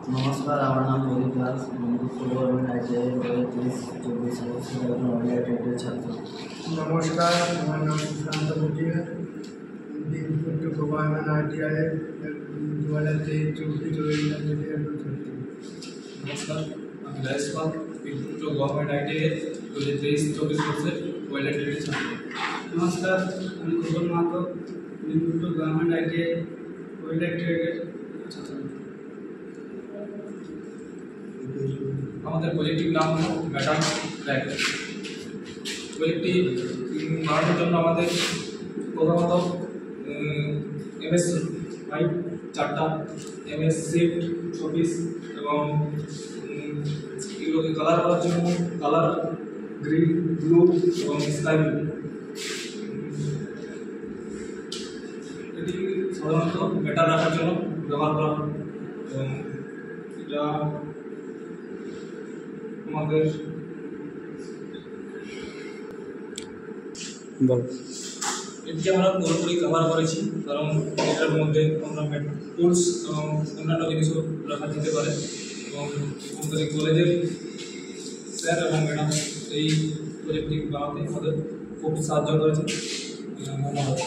नमस्कार, আমার নাম প্রদীপ দাস। বন্ধুত্ব গভর্নমেন্ট আইটিআই 2023-24 একজন অনলাইন ট্রেডের ছাত্র। नमस्कार, আমার নাম সুশান্ত ভুটিয়া। বিনপুর গভর্নমেন্ট আইটিআই 2023-24 একজন ছাত্র। नमस्कार, আমি রাজেশ পাল, বিনপুর গভর্নমেন্ট আইটিআই 2023-24 কোর্সের ওয়েল্ডার ট্রেডের ছাত্র। নমস্কার, আমি Khokan Mahato, Binpur government ITI welder ট্রেডের ছাত্র। আমাদের প্রজেক্টটির নাম হলো ম্যাডাম ব্যাগ। প্রজেক্টটি বানানোর জন্য আমাদের প্রথমত এমএস ফাইভ 4টা, এমএস শিফট 24 এবং এগুলোকে কালার করার জন্য কালার গ্রিন, ব্লু এবং স্কাই ব্লু। এটি সাধারণত মেটাল রাখার জন্য ব্যবহার করা হয় এবং এটা আমাদের এটি আমরা পুরোপুরি কভার করেছি, কারণ এটার মধ্যে আমরা টুলস এবং অন্যান্য জিনিসও রাখা যেতে পারে এবং আমাদের কলেজের স্যার এবং ম্যাডাম এই প্রজেক্টটি বানাতে আমাদের খুব সাহায্য করেছে। ধন্যবাদ।